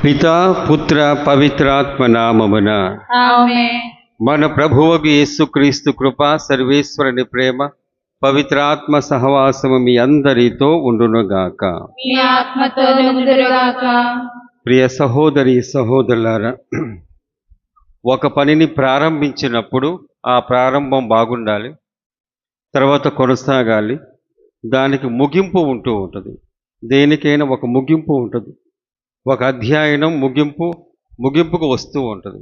పితా పుత్ర పవిత్రాత్మ నామమున ఆమేన్. మన ప్రభువుకు యేసుక్రీస్తు కృప, సర్వేశ్వరుని ప్రేమ, పవిత్రాత్మ సహవాసము మీ అందరితో ఉండునుగాక. మీ ఆత్మతో ఉండుగాక. ప్రియ సహోదరి సహోదరులారా, ఒక పనిని ప్రారంభించినప్పుడు ఆ ప్రారంభం బాగుండాలి, తర్వాత కొనసాగాలి. దానికి ముగింపు ఉంటూ ఉంటుంది. దేనికైనా ఒక ముగింపు ఉంటుంది. ఒక అధ్యయనం ముగింపుకు వస్తూ ఉంటుంది.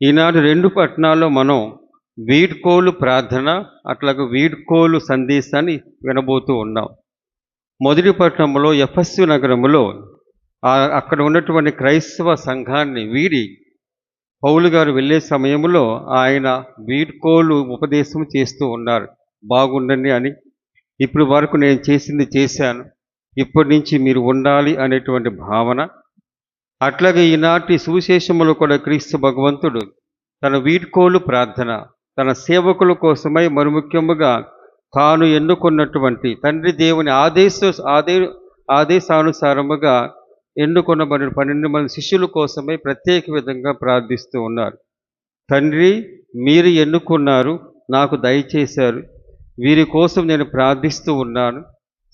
ఈనాడు 2 పట్టణాల్లో మనం వీడ్కోలు ప్రార్థన, అట్లాగే వీడ్కోలు సందేశాన్ని వినబోతూ ఉన్నాం. మొదటి పట్టణంలో ఎఫెసు నగరంలో అక్కడ ఉన్నటువంటి క్రైస్తవ సంఘాన్ని వీడి పౌలు గారు వెళ్ళే సమయంలో ఆయన వీడ్కోలు ఉపదేశం చేస్తూ ఉన్నారు. బాగుండండి అని, ఇప్పుడు వరకు నేను చేసింది చేశాను, ఇప్పటి నుంచి మీరు ఉండాలి అనేటువంటి భావన. అట్లాగే ఈనాటి సువిశేషములో కూడా క్రీస్తు భగవంతుడు తన వీడ్కోలు ప్రార్థన, తన సేవకుల కోసమై మరి ముఖ్యముగా తాను ఎన్నుకున్నటువంటి తండ్రి దేవుని ఆదేశానుసారముగా ఎన్నుకొనబడిన 12 మంది శిష్యుల కోసమై ప్రత్యేక విధంగా ప్రార్థిస్తూ ఉన్నారు. తండ్రి, మీరు ఎన్నుకున్నారు, నాకు దయచేశారు, వీరి కోసం నేను ప్రార్థిస్తూ ఉన్నాను.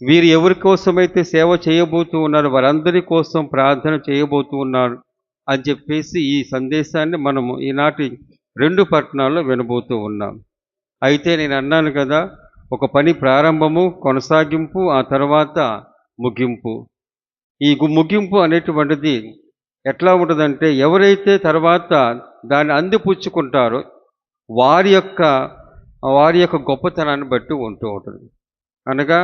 వీరు ఎవరి కోసమైతే సేవ చేయబోతూ ఉన్నారు వారందరి కోసం ప్రార్థన చేయబోతూ ఉన్నారు అని చెప్పేసి ఈ సందేశాన్ని మనము ఈనాటి 2 పట్టణాల్లో వినబోతూ ఉన్నాం. అయితే నేను అన్నాను కదా, ఒక పని ప్రారంభము, కొనసాగింపు, ఆ తర్వాత ముగింపు. ఈ ముగింపు అనేటువంటిది ఎట్లా ఉంటుందంటే, ఎవరైతే తర్వాత దాన్ని అందిపుచ్చుకుంటారో వారి యొక్క గొప్పతనాన్ని బట్టి ఉంటూ ఉంటుంది. అనగా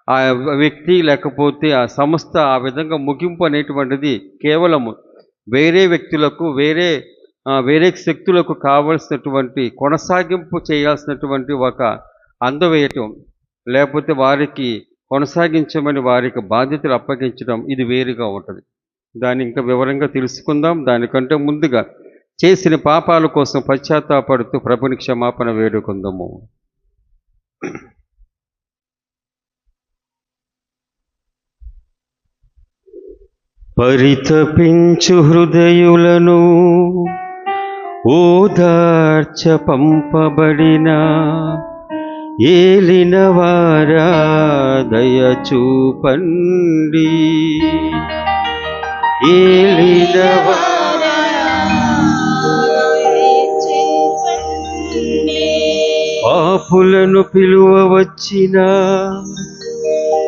ఆ వ్యక్తి లేకపోతే ఆ సంస్థ ఆ విధంగా ముగింపు అనేటువంటిది కేవలము వేరే వ్యక్తులకు, వేరే శక్తులకు కావలసినటువంటి కొనసాగింపు చేయాల్సినటువంటి ఒక అందవేయటం, లేకపోతే వారికి కొనసాగించమని వారికి బాధ్యతలు అప్పగించడం, ఇది వేరుగా ఉంటుంది. దాన్ని ఇంకా వివరంగా తెలుసుకుందాం. దానికంటే ముందుగా చేసిన పాపాల కోసం పశ్చాత్తాపడుతూ ప్రభుని క్షమాపణ వేడుకుందాము. పరితపించు హృదయులను ఓదార్చ పంపబడిన ఏలిన వారా దయ చూపండి. ఏలిన పాపులను పిలువ వచ్చిన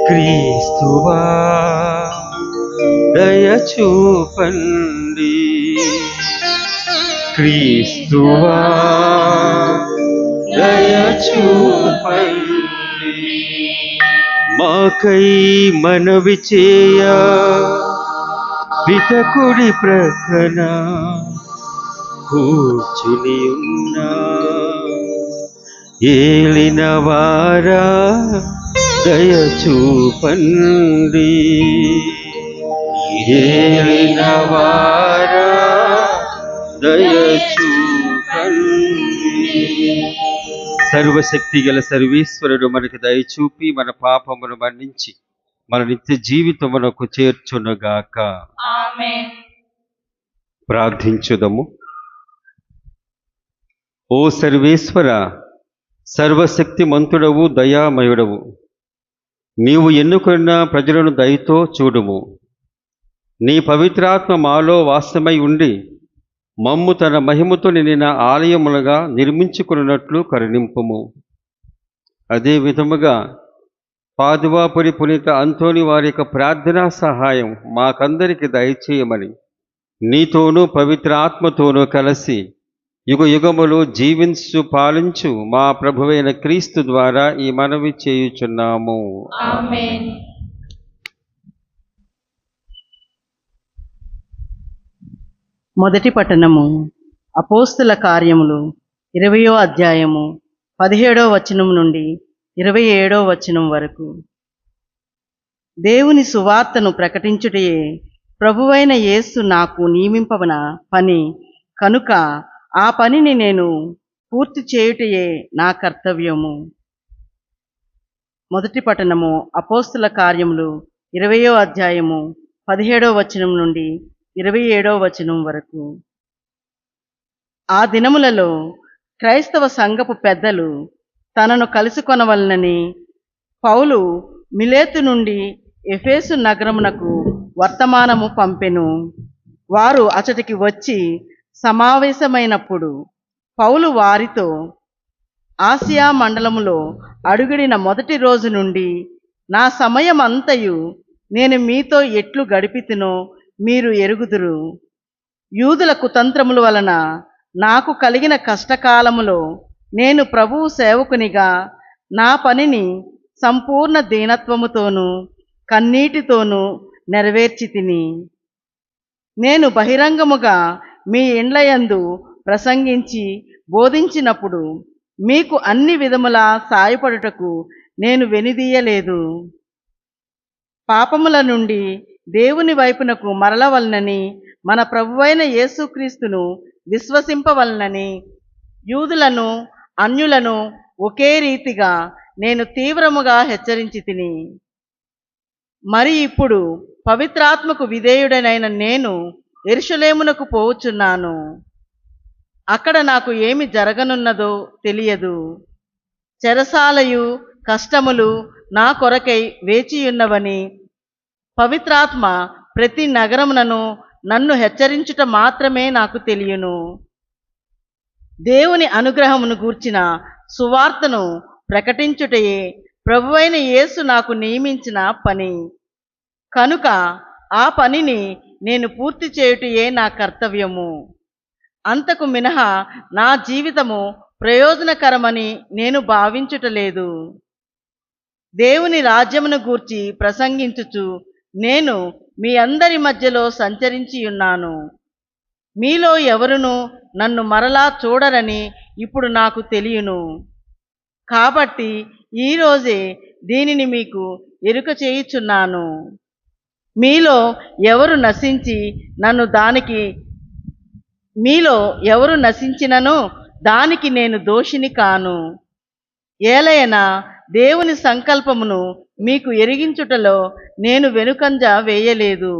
క్రీస్తువా దయ చూపండి. క్రీస్తువా దయ చూపండి. మాకై మనవి చేయ పితకుడి ప్రక్కన కూర్చుని ఉన్నా ఏలిన వారా దయ చూపండి. ఏలిన వారా దయ చూపండి. సర్వశక్తి గల సర్వేశ్వరుడు మనకి దయచూపి మన పాపమును మన్నించి మన నిత్య జీవితమునకు చేర్చునుగాక. ఆమేన్. ప్రార్థించుదము. ఓ సర్వేశ్వర, సర్వశక్తి మంతుడవు, దయామయుడవు, నీవు ఎన్నుకున్న ప్రజలను దయతో చూడుము. నీ పవిత్రాత్మ మాలో వాస్తమై ఉండి మమ్ము తన మహిమతో నిండిన ఆలయములుగా నిర్మించుకున్నట్లు కరుణింపుము. అదే విధముగా పాదువాపురి పునీత అంతోని వారి యొక్క ప్రార్థనా సహాయం మాకందరికి దయచేయమని నీతోనూ పవిత్రాత్మతోనూ కలిసి యుగ యుగములు జీవించు పాలించు మా ప్రభువైన క్రీస్తు ద్వారా ఈ మనవి చేయుచున్నాము. ఆమేన్. మొదటి పట్టణము. అపోస్తుల కార్యములు 20వ అధ్యాయము 17వ వచనం నుండి 27వ వచనం వరకు. దేవుని సువార్తను ప్రకటించుటయే ప్రభువైన యేసు నాకు నియమింపబడిన పని కనుక ఆ పనిని నేను పూర్తి చేయుటయే నా కర్తవ్యము. మొదటి పట్టణము. అపోస్తుల కార్యములు 20వ అధ్యాయము 17వ వచనం నుండి 27వ వచనం వరకు. ఆ దినములలో క్రైస్తవ సంఘపు పెద్దలు తనను కలుసుకొనవలనని పౌలు మిలేతు నుండి ఎఫెసు నగరమునకు వర్తమానము పంపెను. వారు అచటికి వచ్చి సమావేశమైనప్పుడు పౌలు వారితో, ఆసియా మండలములో అడుగుడిన మొదటి రోజు నుండి నా సమయమంతయు నేను మీతో ఎట్లు గడిపితినో మీరు ఎరుగుదురు. యూదుల కుతంత్రముల వలన నాకు కలిగిన కష్టకాలములో నేను ప్రభువు సేవకునిగా నా పనిని సంపూర్ణ దీనత్వముతోనూ కన్నీటితోనూ నెరవేర్చి తిని. నేను బహిరంగముగా మీ ఇండ్లయందు ప్రసంగించి బోధించినప్పుడు మీకు అన్ని విధములా సాయపడుటకు నేను వెనుదీయలేదు. పాపముల నుండి దేవుని వైపునకు మరలవలనని మన ప్రభువైన యేసుక్రీస్తును విశ్వసింపవలనని యూదులను అన్యులను ఒకే రీతిగా నేను తీవ్రముగా హెచ్చరించి తిని. మరి ఇప్పుడు పవిత్రాత్మకు విధేయుడనైన నేను యెరూషలేమునకు పోవుచున్నాను. అక్కడ నాకు ఏమి జరగనున్నదో తెలియదు. చెరసాలయు కష్టములు నా కొరకై వేచియున్నవని పవిత్రాత్మ ప్రతి నగరమునను నన్ను హెచ్చరించుట మాత్రమే నాకు తెలియను. దేవుని అనుగ్రహమును గూర్చిన సువార్తను ప్రకటించుటయే ప్రభువైన యేసు నాకు నియమించిన పని. కనుక ఆ పనిని నేను పూర్తి చేయుటయే నా కర్తవ్యము. అంతకు మినహా నా జీవితము ప్రయోజనకరమని నేను భావించుటలేదు. దేవుని రాజ్యమును గూర్చి ప్రసంగించుచు నేను మీ అందరి మధ్యలో సంచరించి ఉన్నాను. మీలో ఎవరునూ నన్ను మరలా చూడరని ఇప్పుడు నాకు తెలియను. కాబట్టి ఈరోజే దీనిని మీకు ఎరుక చేయుచున్నాను. మీలో ఎవరు నశించినను దానికి నేను దోషిని కాను. ఏలయనా దేవుని సంకల్పమును మీకు ఎరిగించుటలో నేను వెనుకంజ వేయలేదు.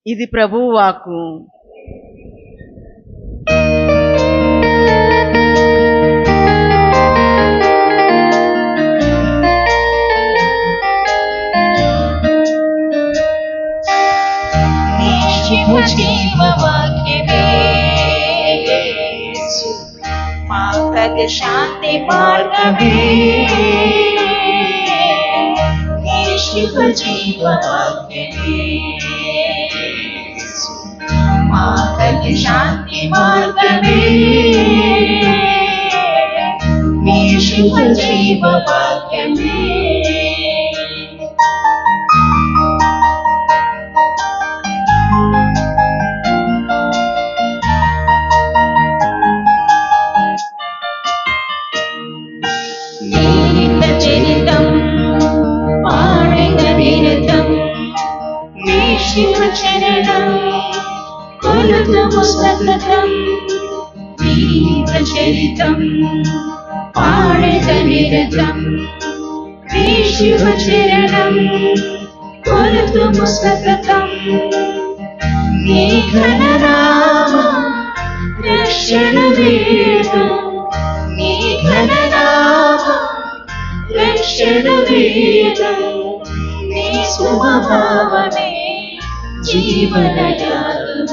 ఇది ప్రభువు వాక్కు. శాంతి మార్గమే శివ జీవవాక్యమే మాతకి శాంతి మార్గమే శివ జీవవాక్యమే. శివచరణం కొలుతుము సతతం దీపచరితం పాడెద నిరతం. శివచరణం కొలుతుము సతతం నీ ఘననామ రక్షణ వేదం. నీ ఘననామ రక్షణ వేదం. నీ స్వభావమే జీవనయాగం.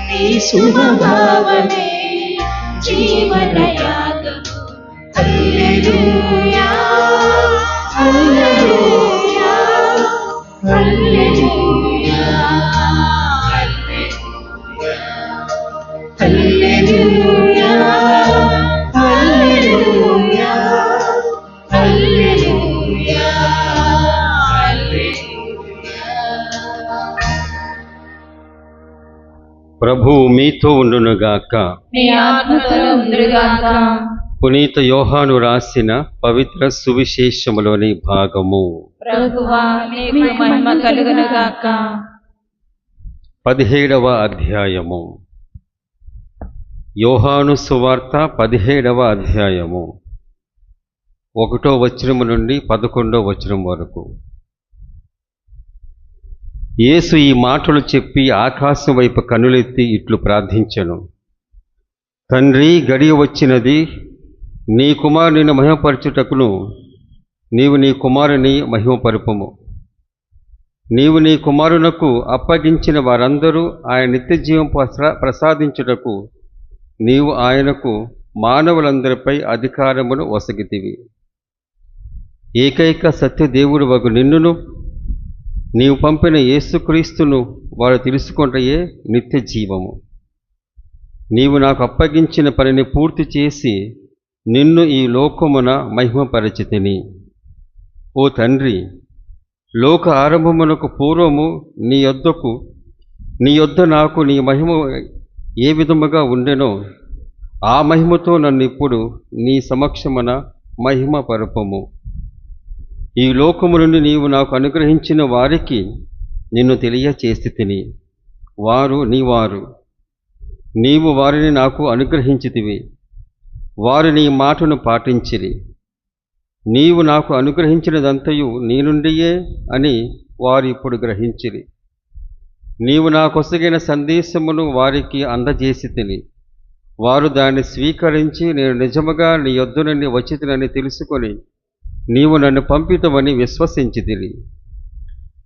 నీ స్వభావమే జీవనయాగం. హల్లెలూయా హల్లెలూయా హల్లెలూయా హల్లెలూయా హల్లెలూయా హల్లెలూయా. ప్రభువు మీతో ఉండునుగాక. నీ ఆత్మతో ఉండుగాక. పునీత యోహాను రాసిన పవిత్ర సువిశేషములోని భాగము. ప్రభువా నీకు మహిమ కలుగునుగాక. 17వ అధ్యాయము. యోహాను సువార్త 17వ అధ్యాయము 1వ వచనము నుండి 11వ వచనం వరకు. యేసు ఈ మాటలు చెప్పి ఆకాశం వైపు కన్నులెత్తి ఇట్లు ప్రార్థించెను. తండ్రి, గడియ వచ్చినది, నీ కుమారుని మహిమపరచుటకును నీవు నీ కుమారుని మహిమపరుపము. నీవు నీ కుమారునకు అప్పగించిన వారందరూ ఆయన నిత్యజీవం ప్రసాదించుటకు నీవు ఆయనకు మానవులందరిపై అధికారమును వసగితివి. ఏకైక సత్యదేవుడు వగు నిన్నును నీవు పంపిన యేసుక్రీస్తును వారు తెలుసుకొంటయే నిత్య జీవము. నీవు నాకు అప్పగించిన పనిని పూర్తి చేసి నిన్ను ఈ లోకమున మహిమపరచితిని. ఓ తండ్రి, లోక ఆరంభమునకు పూర్వము నీ యొద్ద నాకు నీ మహిమ ఏ విధముగా ఉండెనో ఆ మహిమతో నన్ను ఇప్పుడు నీ సమక్షమున మహిమ పరపము. ఈ లోకము నుండి నీవు నాకు అనుగ్రహించిన వారికి నిన్ను తెలియచేసితిని. వారు నీవారు, నీవు వారిని నాకు అనుగ్రహించితివి. వారు నీ మాటను పాటించిరి. నీవు నాకు అనుగ్రహించినదంతయు నీ నుండియే అని వారు ఇప్పుడు గ్రహించిరి. నీవు నాకొసగిన సందేశమును వారికి అందజేసితిని. వారు దాన్ని స్వీకరించి నేను నిజముగా నీ యొద్ద నుండి వచ్చితినని తెలుసుకొని నీవు నన్ను పంపితవని విశ్వసించితిరి.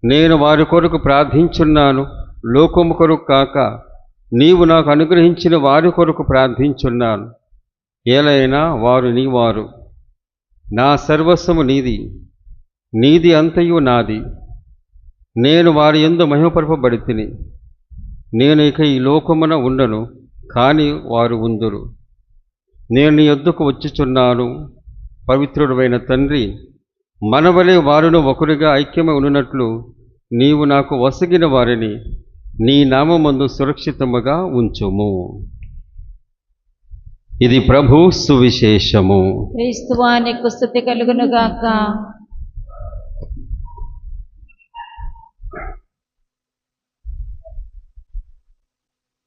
నేను వారి కొరకు ప్రార్థించున్నాను, లోకము కొరకు కాక నీవు నాకు అనుగ్రహించిన వారి కొరకు ప్రార్థించున్నాను. ఏలైనా వారు నీవారు. నా సర్వస్వము నీది, నీది అంతయు నాది. నేను వారి యందు మహిమపరపబడితిని. నేను ఇక ఈ లోకమున ఉండను, కానీ వారు ఉందురు. నేను నీ యొద్దకు వచ్చుచున్నాను. పవిత్రుడైన తండ్రి, మనవలే వారును ఒకరిగా ఐక్యమై ఉన్నట్లు నీవు నాకు వసగిన వారిని నీ నామమందు సురక్షితముగా ఉంచుము. ఇది ప్రభు సువిశేషము. క్రీస్తువా నీకు స్తుతి కలుగును గాక.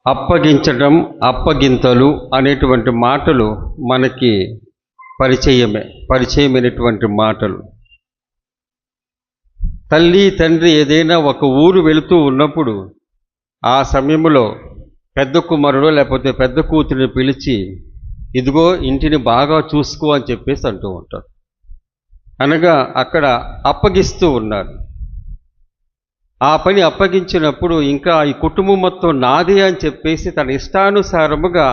అప్పగించడం, అప్పగింతలు అనేటువంటి మాటలు మనకి పరిచయమైనటువంటి మాటలు. తల్లి తండ్రి ఏదైనా ఒక ఊరు వెళుతూ ఉన్నప్పుడు ఆ సమయంలో పెద్ద కుమారుడు లేకపోతే పెద్ద కూతురిని పిలిచి, ఇదిగో ఇంటిని బాగా చూసుకో అని చెప్పేసి అంటూ ఉంటారు. అనగా అక్కడ అప్పగిస్తూ ఉన్నారు. ఆ పని అప్పగించినప్పుడు ఇంకా ఈ కుటుంబం మొత్తం నాదే అని చెప్పేసి తన ఇష్టానుసారముగా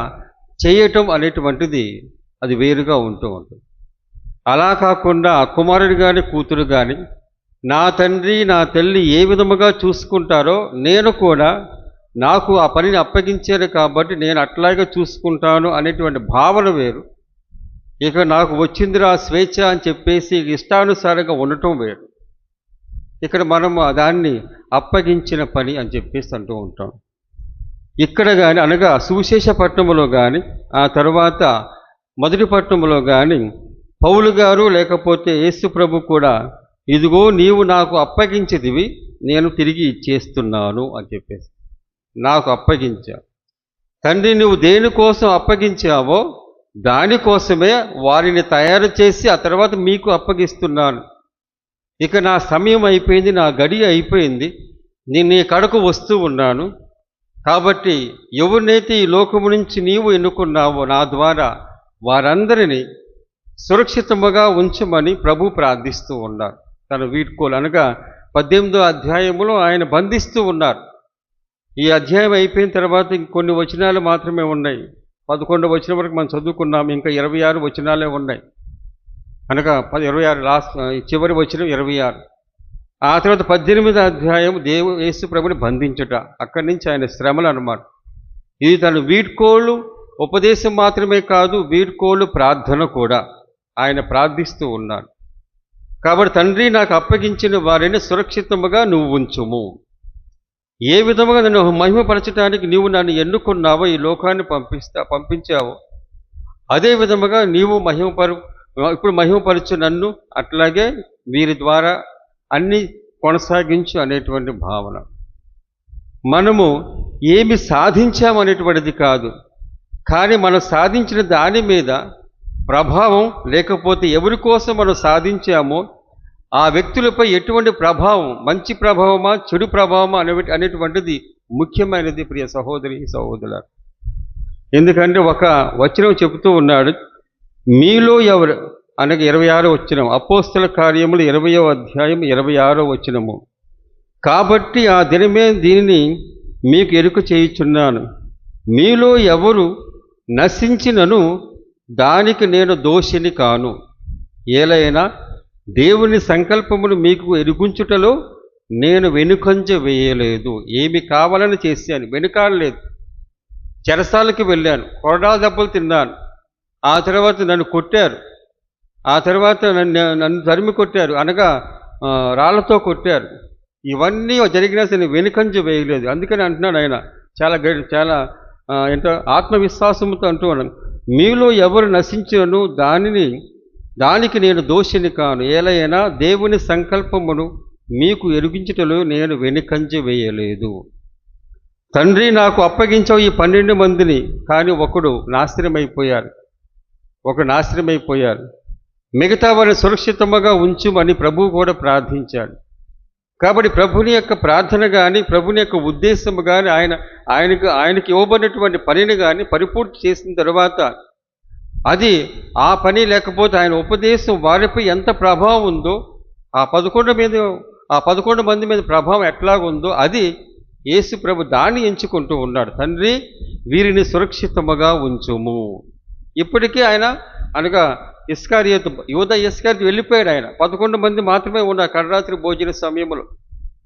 చేయటం అనేటువంటిది అది వేరుగా ఉంటూ ఉంటుంది. అలా కాకుండా ఆ కుమారుడు కానీ కూతురు కానీ నా తండ్రి నా తల్లి ఏ విధముగా చూసుకుంటారో నేను కూడా నాకు ఆ పనిని అప్పగించారు కాబట్టి నేను అట్లాగే చూసుకుంటాను అనేటువంటి భావన వేరు. ఇక నాకు వచ్చిందిరా స్వేచ్ఛ అని చెప్పేసి ఇష్టానుసారంగా ఉండటం వేరు. ఇక్కడ మనం దాన్ని అప్పగించిన పని అని చెప్పేసి అంటూ ఉంటాం. ఇక్కడ కానీ అనగా సువిశేష పట్టణంలో కానీ ఆ తర్వాత మొదటి పట్టణంలో కానీ పౌలు గారు లేకపోతే యేసు ప్రభు కూడా ఇదిగో నీవు నాకు అప్పగించేదివి నేను తిరిగి ఇచ్చేస్తున్నాను అని చెప్పేసి నాకు అప్పగించావు. తండ్రి, నువ్వు దేనికోసం అప్పగించావో దానికోసమే వారిని తయారు చేసి ఆ తర్వాత మీకు అప్పగిస్తున్నాను. ఇక నా సమయం అయిపోయింది, నా గడి అయిపోయింది, నేను నీ కడకు వస్తూ ఉన్నాను. కాబట్టి ఎవరినైతే ఈ లోకము నుంచి నీవు ఎన్నుకున్నావో నా ద్వారా వారందరినీ సురక్షితముగా ఉంచమని ప్రభు ప్రార్థిస్తూ ఉన్నారు. తన వీడ్కోలు అనగా 18వ అధ్యాయములో ఆయన బంధిస్తూ ఉన్నారు. ఈ అధ్యాయం అయిపోయిన తర్వాత ఇంకొన్ని వచనాలు మాత్రమే ఉన్నాయి. 11వ వచనం వరకు మనం చదువుకున్నాం. ఇంకా 26 వచనాలే ఉన్నాయి. అనగా 26 లాస్ట్ చివరి వచనం 26. ఆ తర్వాత 18వ అధ్యాయం యేసు ప్రభుని బంధించుట. అక్కడి నుంచి ఆయన శ్రమలు అన్నమాట. ఇది తన వీడ్కోలు ఉపదేశం మాత్రమే కాదు, వీడ్కోలు ప్రార్థన కూడా ఆయన ప్రార్థిస్తూ ఉన్నాడు. కాబట్టి తండ్రి, నాకు అప్పగించిన వారిని సురక్షితముగా నువ్వు ఉంచుము. ఏ విధముగా నన్ను మహిమపరచడానికి నీవు నన్ను ఎన్నుకున్నావో, ఈ లోకాన్ని పంపించావో అదే విధముగా నీవు ఇప్పుడు మహిమపరచు నన్ను, అట్లాగే వీరి ద్వారా అన్నీ కొనసాగించు అనేటువంటి భావన. మనము ఏమి సాధించామనేటువంటిది కాదు, కానీ మనం సాధించిన దాని మీద ప్రభావం లేకపోతే ఎవరి కోసం మనం సాధించామో ఆ వ్యక్తులపై ఎటువంటి ప్రభావం, మంచి ప్రభావమా చెడు ప్రభావమా అనేటువంటిది ముఖ్యమైనది ప్రియ సహోదరి సహోదరులారా. ఎందుకంటే ఒక వచనం చెబుతూ ఉన్నాడు, మీలో ఎవరు అనగా 26వ వచనం, అపోస్తల కార్యములు 20వ అధ్యాయం 26వ వచనము. కాబట్టి ఆ దినమే దీనిని మీకు ఎరుక చేయుచున్నాను, మీలో ఎవరు నశించినను దానికి నేను దోషిని కాను. ఏలైనా దేవుని సంకల్పమును మీకు ఎరుగుంచుటలో నేను వెనుకంజ వేయలేదు. ఏమి కావాలని చేశాను, వెనుకాడలేదు. చెరసాలకు వెళ్ళాను, కొరడా దెబ్బలు తిన్నాను, ఆ తర్వాత నన్ను కొట్టారు, ఆ తర్వాత నన్ను తరిమి కొట్టారు, అనగా రాళ్లతో కొట్టారు. ఇవన్నీ జరిగినా సరే వెనుకంజ వేయలేదు. అందుకని అంటున్నాడు ఆయన చాలా ఏంటో ఆత్మవిశ్వాసంతో అంటూ ఉన్నాను, మీలో ఎవరు నశించినను దానికి నేను దోషిని కాను. ఏలైనా దేవుని సంకల్పమును మీకు ఎరిగించుటలో నేను వెనుకంజ వేయలేదు. తండ్రి నాకు అప్పగించావు ఈ 12 మందిని, కానీ ఒకడు నాశనమైపోయారు. మిగతా వారిని సురక్షితముగా ఉంచుమని ప్రభువు కూడా ప్రార్థించాడు. కాబట్టి ప్రభుని యొక్క ప్రార్థన కానీ, ప్రభుని యొక్క ఉద్దేశము కానీ, ఆయనకి ఇవ్వబడినటువంటి పనిని కానీ పరిపూర్తి చేసిన తర్వాత, అది ఆ పని లేకపోతే ఆయన ఉపదేశం వారిపై ఎంత ప్రభావం ఉందో, ఆ 11 మంది మీద ప్రభావం ఎట్లాగుందో, అది యేసు ప్రభు దాన్ని ఎంచుకుంటూ ఉన్నాడు. తండ్రి వీరిని సురక్షితముగా ఉంచుము. ఇప్పటికీ ఆయన అనగా యూదా ఇస్కరియోతు వెళ్ళిపోయాడు. ఆయన 11 మంది మాత్రమే ఉన్నారు. కడరాత్రి భోజన సమయంలో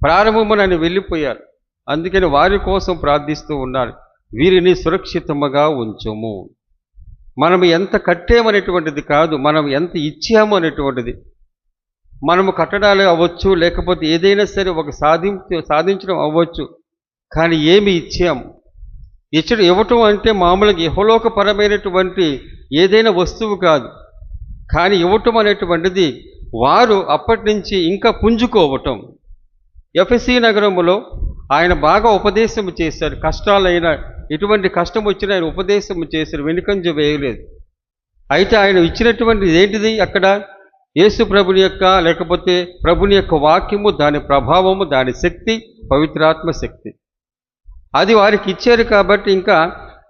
ప్రారంభమున ఆయన వెళ్ళిపోయారు. అందుకని వారి కోసం ప్రార్థిస్తూ ఉన్నారు, వీరిని సురక్షితముగా ఉంచుము. మనం ఎంత కట్టేమనేటువంటిది కాదు, మనం ఎంత ఇచ్చాము అనేటువంటిది. మనము కట్టడాలు అవ్వచ్చు, లేకపోతే ఏదైనా సరే ఒక సాధించడం అవ్వచ్చు, కానీ ఏమి ఇచ్చాము? ఇవ్వటం అంటే మామూలుగా ఇహలోకపరమైనటువంటి ఏదైనా వస్తువు కాదు, కానీ ఇవ్వటం అనేటువంటిది వారు అప్పటి నుంచి ఇంకా పుంజుకోవటం. ఎఫెసీ నగరములో ఆయన బాగా ఉపదేశం చేశారు. కష్టాలైనా ఎటువంటి కష్టం వచ్చినా ఆయన ఉపదేశం చేశారు, వెనుకంజ వేయలేదు. అయితే ఆయన ఇచ్చినటువంటి ఏంటిది అక్కడ? యేసు ప్రభుని యొక్క లేకపోతే ప్రభుని యొక్క వాక్యము, దాని ప్రభావము, దాని శక్తి, పవిత్రాత్మ శక్తి, అది వారికి ఇచ్చారు. కాబట్టి ఇంకా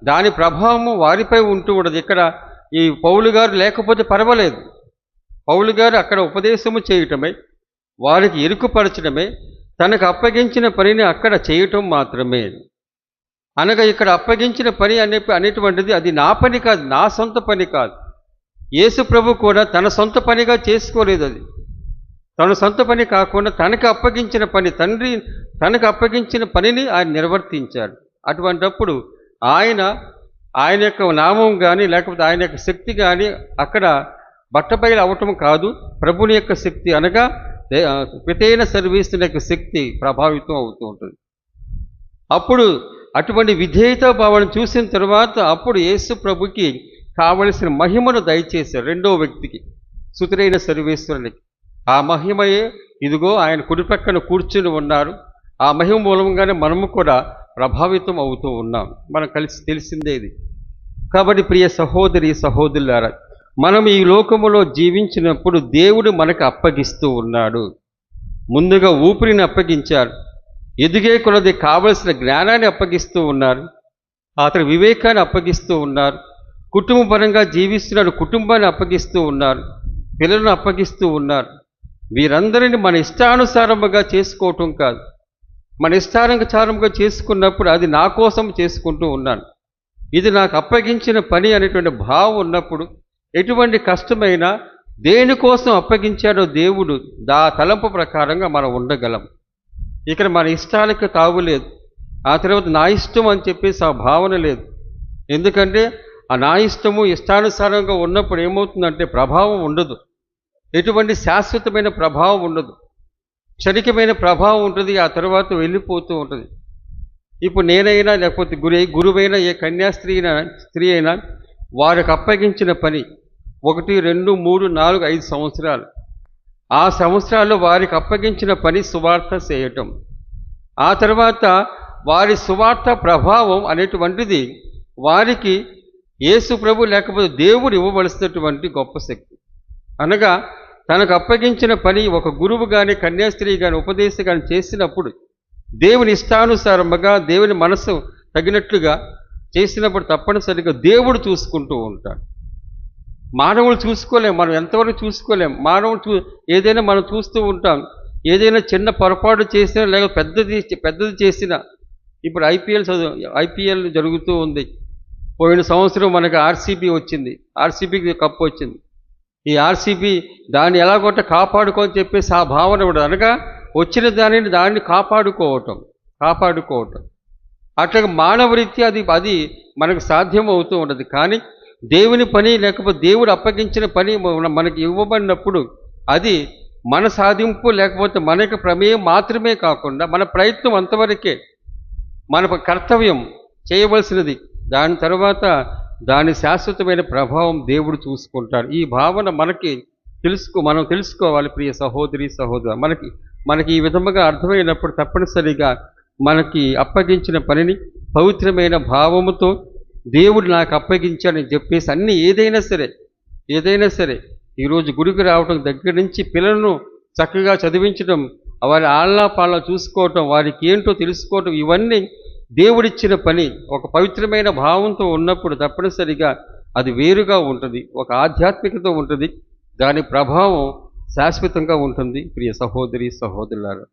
దాని ప్రభావము వారిపై ఉంటూ ఉండదు. ఇక్కడ ఈ పౌలు గారు లేకపోతే పర్వాలేదు. పౌలు గారు అక్కడ ఉపదేశము చేయటమే, వారికి ఎరుకుపరచడమే, తనకు అప్పగించిన పనిని అక్కడ చేయటం మాత్రమే. అనగా ఇక్కడ అప్పగించిన పని అనేటువంటిది అది నా పని కాదు, నా సొంత పని కాదు. యేసు ప్రభు కూడా తన సొంత పనిగా చేసుకోలేదు. అది తన సొంత పని కాకుండా తనకు అప్పగించిన పని, తండ్రి తనకు అప్పగించిన పనిని ఆయన నిర్వర్తించాడు. అటువంటప్పుడు ఆయన యొక్క నామం కానీ లేకపోతే ఆయన యొక్క శక్తి కానీ అక్కడ బట్టబయలు అవటం కాదు, ప్రభుని యొక్క శక్తి అనగా పితైన సర్వీసుల యొక్క శక్తి ప్రభావితం అవుతూ ఉంటుంది. అప్పుడు అటువంటి విధేయత భావన చూసిన తర్వాత అప్పుడు యేసు ప్రభుకి కావలసిన మహిమను దయచేశారు రెండో వ్యక్తికి, సుతులైన సర్వేశ్వరునికి. ఆ మహిమయే ఇదిగో ఆయన కుడి పక్కన కూర్చుని ఉన్నారు. ఆ మహిమ మూలంగానే మనము కూడా ప్రభావితం అవుతూ ఉన్నాం. మనం కలిసి తెలిసిందే ఇది. కాబట్టి ప్రియ సహోదరి సహోదరులారా, మనం ఈ లోకములో జీవించినప్పుడు దేవుడు మనకు అప్పగిస్తూ ఉన్నాడు. ముందుగా ఊపిరిని అప్పగించారు, ఎదిగే కొలది కావలసిన జ్ఞానాన్ని అప్పగిస్తూ ఉన్నారు, అతని వివేకాన్ని అప్పగిస్తూ ఉన్నారు, కుటుంబపరంగా జీవిస్తున్నారు, కుటుంబాన్ని అప్పగిస్తూ ఉన్నారు, పిల్లలను అప్పగిస్తూ ఉన్నారు. వీరందరినీ మన ఇష్టానుసారముగా చేసుకోవటం కాదు, మన ఇష్టానుసారముగా చేసుకున్నప్పుడు అది నా కోసం చేసుకుంటూ ఉన్నాను, ఇది నాకు అప్పగించిన పని అనేటువంటి భావం ఉన్నప్పుడు ఎటువంటి కష్టమైనా దేనికోసం అప్పగించాడో దేవుడు తలంపు ప్రకారంగా మనం ఉండగలం. ఇక్కడ మన ఇష్టాలకు తావులేదు, ఆ తర్వాత నా ఇష్టం అని చెప్పేసి ఆ భావన లేదు. ఎందుకంటే ఆ నా ఇష్టము ఇష్టానుసారంగా ఉన్నప్పుడు ఏమవుతుందంటే ప్రభావం ఉండదు, ఎటువంటి శాశ్వతమైన ప్రభావం ఉండదు, క్షణికమైన ప్రభావం ఉంటుంది, ఆ తర్వాత వెళ్ళిపోతూ ఉంటుంది. ఇప్పుడు నేనైనా లేకపోతే గురువైనా ఏ స్త్రీ అయినా వారికి అప్పగించిన పని 1, 2, 3, 4, 5 సంవత్సరాలు, ఆ సంవత్సరాల్లో వారికి అప్పగించిన పని సువార్త చేయటం, ఆ తర్వాత వారి సువార్త ప్రభావం అనేటువంటిది వారికి యేసు ప్రభు లేకపోతే దేవుడు ఇవ్వవలసినటువంటి గొప్ప శక్తి. అనగా తనకు అప్పగించిన పని ఒక గురువు కానీ కన్యాస్త్రీ కానీ ఉపదేశం కానీ చేసినప్పుడు దేవుని ఇష్టానుసారముగా దేవుని మనసు తగినట్లుగా చేసినప్పుడు తప్పనిసరిగా దేవుడు చూసుకుంటూ ఉంటాడు. మానవులు చూసుకోలేం, మనం ఎంతవరకు చూసుకోలేం. మానవులు ఏదైనా మనం చూస్తూ ఉంటాం. ఏదైనా చిన్న పొరపాటు చేసినా లేక పెద్దది చేసినా, ఇప్పుడు ఐపీఎల్ జరుగుతూ ఉంది. పోయిన సంవత్సరం మనకి ఆర్సీబీ వచ్చింది, ఆర్సీబీకి కప్పు వచ్చింది. ఈ ఆర్సీబీ దాన్ని ఎలాగొట్ట కాపాడుకోని చెప్పేసి ఆ భావన ఉండదు. అనగా వచ్చిన దాన్ని కాపాడుకోవటం. అట్లాగే మానవరీత్యా అది మనకు సాధ్యం అవుతూ ఉండదు. కానీ దేవుని పని లేకపోతే దేవుడు అప్పగించిన పని మనకి ఇవ్వబడినప్పుడు అది మన సాధింపు లేకపోతే మన యొక్క ప్రమేయం మాత్రమే కాకుండా మన ప్రయత్నం అంతవరకే, మన కర్తవ్యం చేయవలసినది. దాని తర్వాత దాని శాశ్వతమైన ప్రభావం దేవుడు చూసుకుంటాడు. ఈ భావన మనం తెలుసుకోవాలి ప్రియ సహోదరి సహోదరు. మనకి ఈ విధముగా అర్థమైనప్పుడు తప్పనిసరిగా మనకి అప్పగించిన పనిని పవిత్రమైన భావముతో దేవుడు నాకు అప్పగించాడని చెప్పేసి అన్నీ ఏదైనా సరే ఈరోజు గుడికి రావటం దగ్గర నుంచి పిల్లలను చక్కగా చదివించడం, వారి ఆళ్ళ పాళ్ళ చూసుకోవటం, వారికి ఏంటో తెలుసుకోవటం, ఇవన్నీ దేవుడిచ్చిన పని. ఒక పవిత్రమైన భావంతో ఉన్నప్పుడు తప్పనిసరిగా అది వేరుగా ఉంటుంది, ఒక ఆధ్యాత్మికత ఉంటుంది. దాని ప్రభావం శాశ్వతంగా ఉంటుంది ప్రియ సహోదరి సహోదరులారా.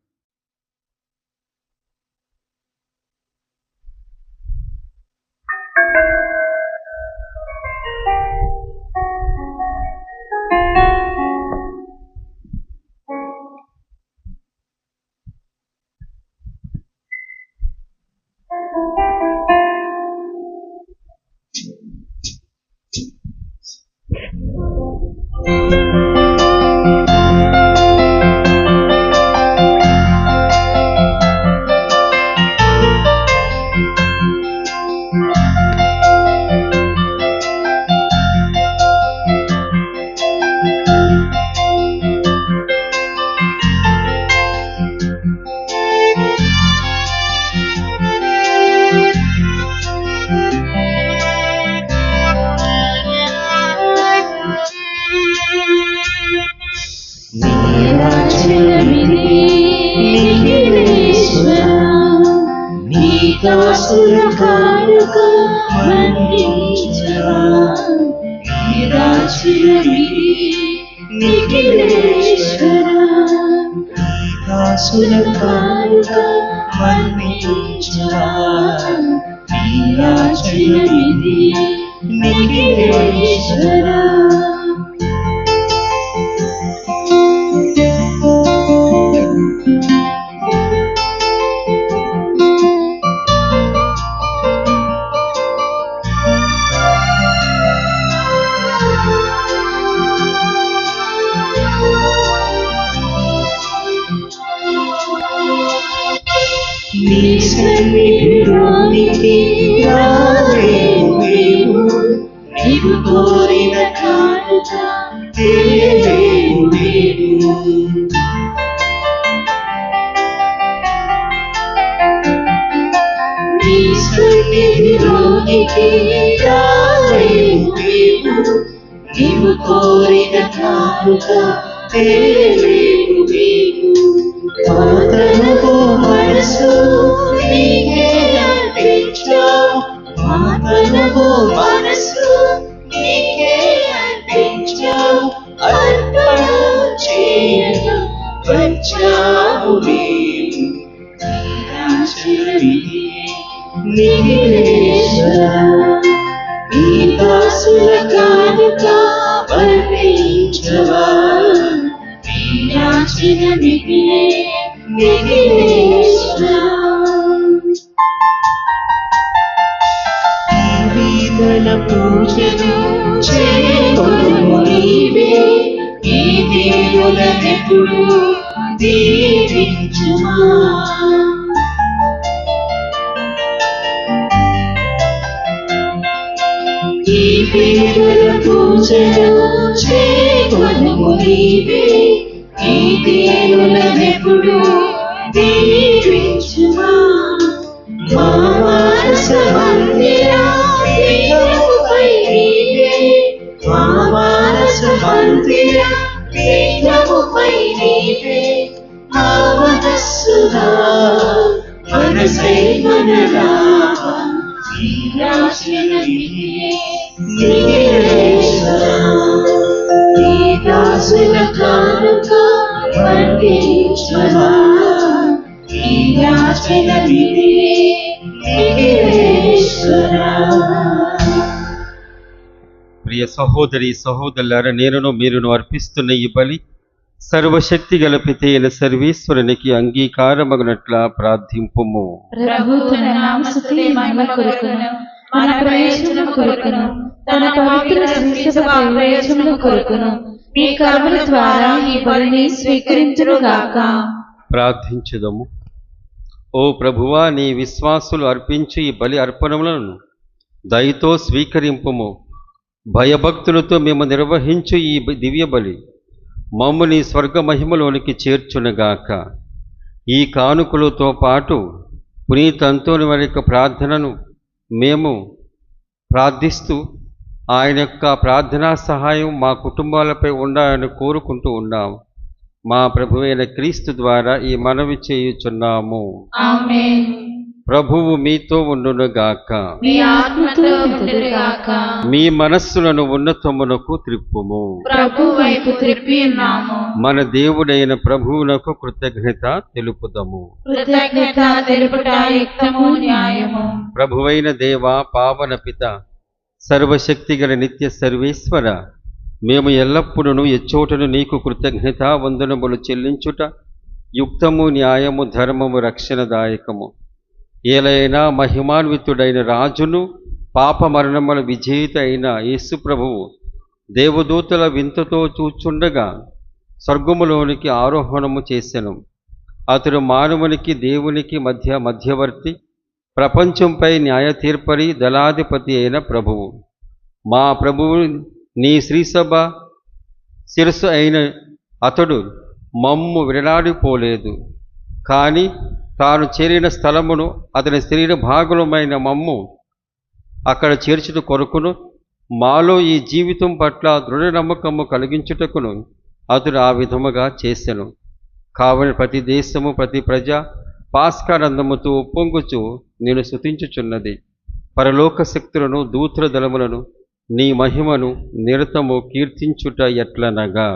Mama, ప్రియ సహోదరి సహోదరులారా, నేనును మీరును అర్పిస్తున్న ఈ బలి సర్వశక్తి గల పిత అయిన సర్వేశ్వరునికి అంగీకారమగునట్ల ప్రార్థింపుము. ప్రభు తన నామస్తుతి మహిమ కొరకును మన ప్రయోజనం కొరకును తన పవిత్ర శ్రీసభ ప్రయోజనం కొరకును మీ కర్మల ద్వారా ఈ బలిని స్వీకరించును గాక. ప్రార్థించుదము. ఓ ప్రభువా, నీ విశ్వాసులు అర్పించు ఈ బలి అర్పణములను దయతో స్వీకరింపుము. భయభక్తులతో మేము నిర్వహించు ఈ దివ్య బలి మమ్ము నీ స్వర్గ మహిమలోనికి చేర్చునుగాక. ఈ కానుకలతో పాటు పునీత అంతోని వారి యొక్క ప్రార్థనను మేము ప్రార్థిస్తూ ఆయన యొక్క ప్రార్థనా సహాయం మా కుటుంబాలపై ఉండాలని కోరుకుంటూ ఉన్నాము. మా ప్రభువైన క్రీస్తు ద్వారా ఈ మనవి చేయుచున్నాము. ఆమేన్. ప్రభువు మీతో ఉండునుగాక. మీ ఆత్మతో ఉండునుగాక. మీ మనస్సులను ఉన్నతమునకు త్రిప్పుము. ప్రభు వైపు త్రిప్పి ఉన్నాము. మన దేవుడైన ప్రభువునకు కృతజ్ఞత తెలుపుదము. కృతజ్ఞత తెలుపుట యుక్తము న్యాయము. ప్రభువైన దేవా, పావన పిత, సర్వశక్తిగల నిత్య సర్వేశ్వర, మేము ఎల్లప్పుడూ ఎచ్చోటను నీకు కృతజ్ఞత వందనములు చెల్లించుట యుక్తము, న్యాయము, ధర్మము, రక్షణదాయకము. ఏలైనా మహిమాన్వితుడైన రాజును పాప మరణముల విజేత అయిన యేసు ప్రభువు దేవదూతల వింతతో చూచుండగా స్వర్గములోనికి ఆరోహణము చేసెను. అతడు మానవునికి దేవునికి మధ్యవర్తి, ప్రపంచంపై న్యాయ తీర్పరి, దళాధిపతి అయిన ప్రభువు. మా ప్రభువు నీ శ్రీసభ శిరస్సు అయిన అతడు మమ్ము విడనాడిపోలేదు, కానీ తాను చేరిన స్థలమును అతని శరీర భాగములమైన మమ్ము అక్కడ చేర్చుట కొరకును మాలో ఈ జీవితం పట్ల దృఢ నమ్మకము కలిగించుటకును అతడు ఆ విధముగా చేసెను. కావున ప్రతి దేశము, ప్రతి ప్రజ పాస్కానందముతో ఉప్పొంగుచు నేను స్తుతించుచున్నది. పరలోక శక్తులను, దూతల దళములను నీ మహిమను నిరతము కీర్తించుట ఎట్లనగా,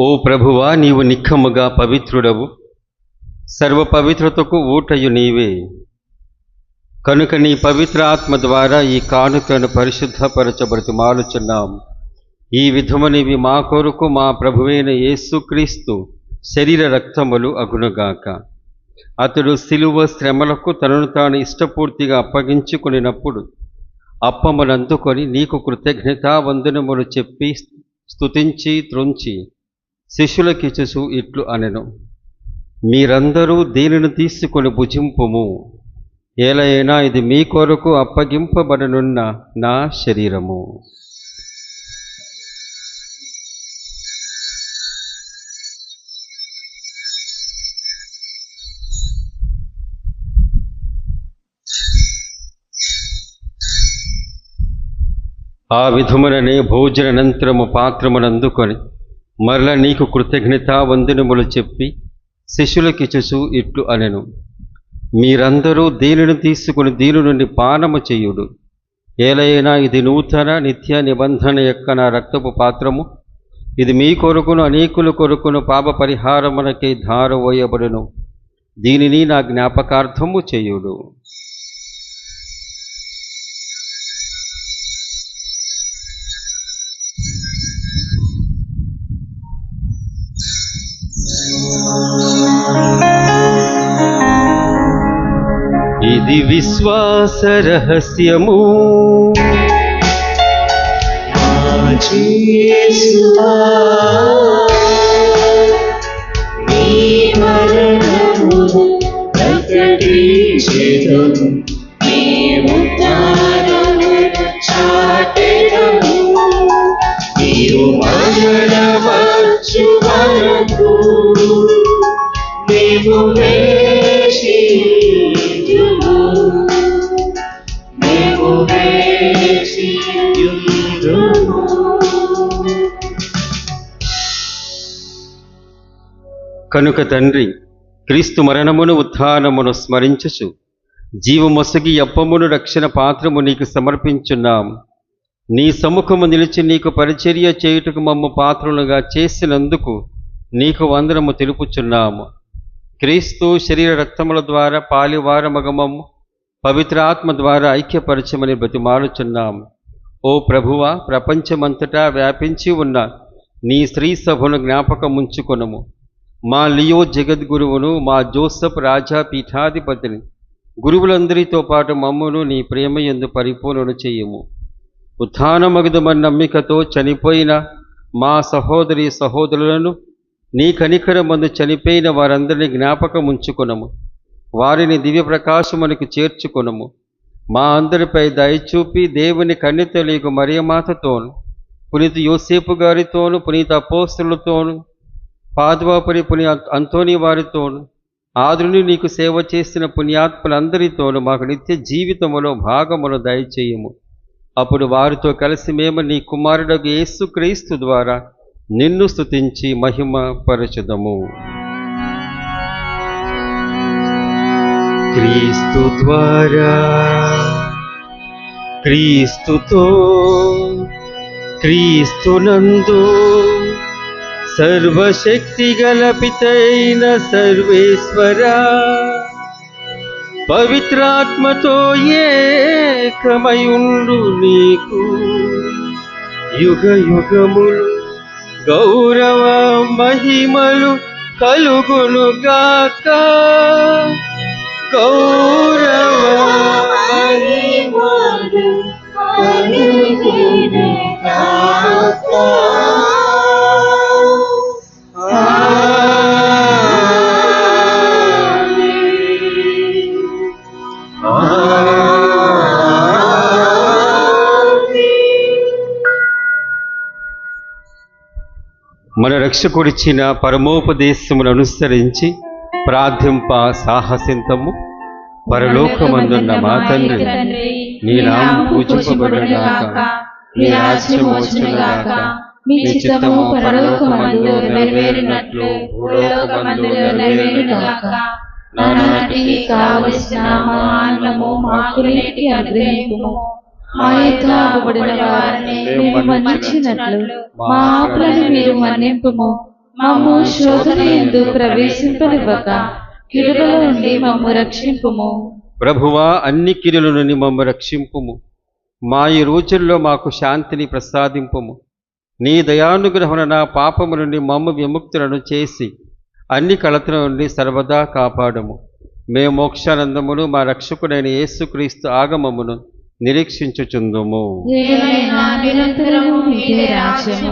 ఓ ప్రభువా, నీవు నిఖముగా పవిత్రుడవు, సర్వ పవిత్రతకు ఊటయు నీవే. కనుక నీ పవిత్ర ఆత్మ ద్వారా ఈ కానుకను పరిశుద్ధపరచబడుతూ మాలుచున్నాం. ఈ విధమునివి మా కొరకు మా ప్రభువైన యేసుక్రీస్తు శరీర రక్తములు అగునుగాక. అతడు శిలువ శ్రమలకు తనను తాను ఇష్టపూర్తిగా అప్పగించుకునినప్పుడు అప్పమునందుకొని నీకు కృతజ్ఞతా వందనములు చెప్పి స్తుతించి త్రుంచి శిష్యులకిచ్చుచు ఇట్లు అనెను: మీరందరూ దీనిని తీసుకొని భుజింపుము, ఏలైనా ఇది మీ కొరకు అప్పగింపబడనున్న నా శరీరము. ఆ విధముననే భోజనానంతరము పాత్రమునందుకొని మరల నీకు కృతజ్ఞతా వందనములు చెప్పి శిష్యులకిచ్చుచు ఇట్లు అనెను, మీరందరూ దీనిని తీసుకుని దీని నుండి పానము చేయుడు. ఏలైనా ఇది నూతన నిత్య నిబంధన యొక్క నా రక్తపు పాత్రము. ఇది మీ కొరకును అనేకుల కొరకును పాప పరిహారమునకై ధారవోయబడును. దీనిని నా జ్ఞాపకార్థము చేయుడు. ఇది విశ్వాస రహస్యము. కనుక తండ్రి, క్రీస్తు మరణమును ఉత్థానమును స్మరించుచు జీవమొసగి అప్పమును రక్షణ పాత్రము నీకు సమర్పించున్నాము. నీ సముఖము నిలిచి నీకు పరిచర్య చేయుటకు మమ్ము పాత్రులుగా చేసినందుకు నీకు వందనము తెలుపుచున్నాము. క్రీస్తు శరీర రక్తముల ద్వారా పాలివారమగమము పవిత్రాత్మ ద్వారా ఐక్యపరచమని బ్రతిమాలుచున్నాము. ఓ ప్రభువా, ప్రపంచమంతటా వ్యాపించి ఉన్న నీ స్త్రీ సభను జ్ఞాపకముంచుకొనుము. మా లియో జగద్గురువును, మా జోసెఫ్ రాజా పీఠాధిపతిని, గురువులందరితో పాటు మమ్మును నీ ప్రేమయందు పరిపూర్ణను చెయ్యము. ఉత్థానమగుదమన్న నమ్మికతో చనిపోయిన మా సహోదరి సహోదరులను, నీ కనికరమందు చనిపోయిన వారందరినీ జ్ఞాపకముంచుకొనము. వారిని దివ్య ప్రకాశమునకు చేర్చుకొనము. మా అందరిపై దయచూపి దేవుని కన్యతలియకు మరియమాతతోను, పునీత యోసేపు గారితోను, పునీత అపోస్తలులతోను, పాదువాపురి పుణ్య అంతోని వారితోను, ఆదుని నీకు సేవ చేసిన పుణ్యాత్ములందరితోనూ మాకు నిత్య జీవితములో భాగమును దయచేయము. అప్పుడు వారితో కలిసి మేము నీ కుమారుడగు యేసుక్రీస్తు ద్వారా నిన్ను స్తుతించి మహిమ పరచుదము. క్రీస్తు ద్వారా, క్రీస్తుతో, క్రీస్తునందు సర్వశక్తి గల పితైన సర్వేశ్వరా, పవిత్రాత్మతో ఏకమయుండు నీకు యుగ యుగములు గౌరవ మహిమలు కలుగునుగాక. గౌరవ మహిమలు కలుగునుగాక. మన రక్షకుడిచ్చిన పరమోపదేశమును అనుసరించి ప్రార్థింప సాహసింతము. పరలోకమందున్న మా తండ్రి, నీ నామము పూజింపబడునుగాక, నీ రాజ్యము వచ్చునుగాక, మీ చిత్తము పరలోకమందు నెరవేరినట్లు భూలోకమందు నెరవేరునుగాక. నానాటికి కావలసిన మా అన్నము మాకు నేటి అనుగ్రహింపుము. మా యొక్క అప్పుబడిన వారిని మేము మన్నించినట్లు మా అప్పులను మీరు మన్నింపుము. మమ్ము శోధన యందు ప్రవేశింపనివ్వక కీడుల నుండి మమ్ము రక్షింపుము. ప్రభువా, అన్ని కీడుల నుండి మమ్ము రక్షింపుము. మా ఈ రోజుల్లో మాకు శాంతిని ప్రసాదింపుము. నీ దయానుగ్రహమున నా పాపము నుండి మమ్ము విముక్తులను చేసి అన్ని కలతల నుండి సర్వదా కాపాడము. మేము మోక్షానందమును మా రక్షకుడైన యేసుక్రీస్తు ఆగమమును నిరీక్షించుచుందుము. నిరంతరము మీదే రాజ్యము,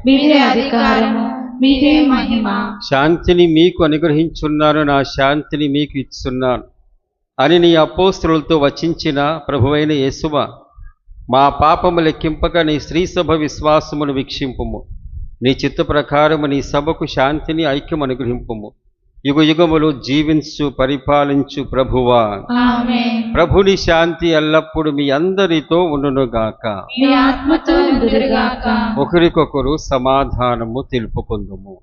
మీదే అధికారము, మీదే మహిమ. శాంతిని మీకు అనుగ్రహించున్నాను, నా శాంతిని మీకు ఇస్తున్నాను అని నీ అపోస్తలులతో వచించిన ప్రభువైన యేసువా, మా పాపము లెక్కింపక నీ స్త్రీ సభ విశ్వాసమును వీక్షింపుము. నీ చిత్త ప్రకారము నీ సభకు శాంతిని ఐక్యం అనుగ్రహింపుము. యుగయుగములు జీవించు పరిపాలించు ప్రభువా, ఆమేన్. ప్రభుని శాంతి ఎల్లప్పుడు మీ అందరితో ఉండునుగాక. మీ ఆత్మతో ఉండునుగాక. ఒకరికొకరు సమాధానము తెలుపుకుందుము.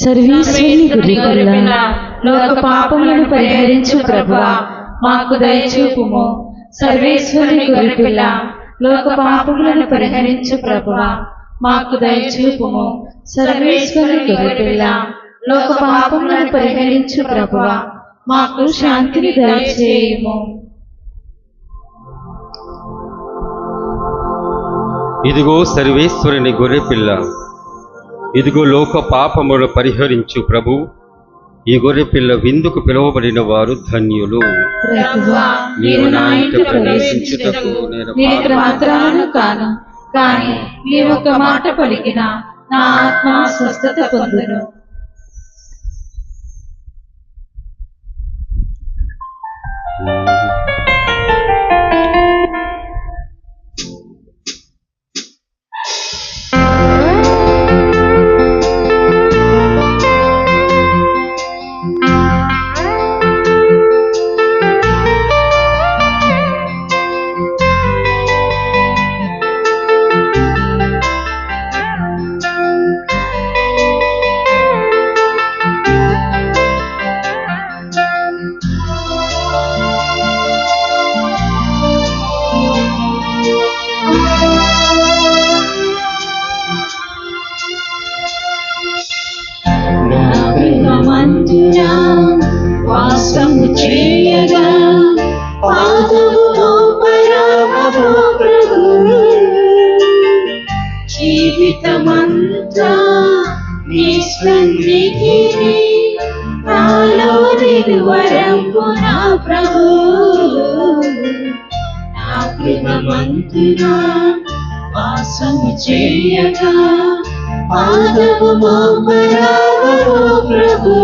సర్వేశ్వరుని గొర్రెపిల్ల, లోక పాపములను పరిహరించు ప్రభువా, మాకు దయచూపుము. సర్వేశ్వరుని గొర్రెపిల్ల, లోక పాపములను పరిహరించు ప్రభువా, మాకు దయచూపుము. సర్వేశ్వరుని గొర్రెపిల్ల, లోక పాపములను పరిహరించు ప్రభువా, మాకు శాంతిని దయచేయుము. ఇదిగో సర్వేశ్వరుని గొర్రెపిల్ల, ఇదిగో లోక పాపములు పరిహరించు ప్రభు. ఈ గొర్రెపిల్ల విందుకు పిలువబడిన వారు ధన్యులు. ప్రభువా, మీరు నా ఇంట ప్రవేశించుటకు నేను మాత్రాలను కాను, కానీ మీ ఒక్క మాట పలికిన నా ఆత్మ స్వస్థత పొందును. వాసము చేయగా పాదము మోపరావో ప్రభు, జీవితమంతా నీ సన్నిధిని నాలో నిలువరంపు నా ప్రభు. నా గృహమంతునా వాసము చేయగా పాదము మోపరావో ప్రభు.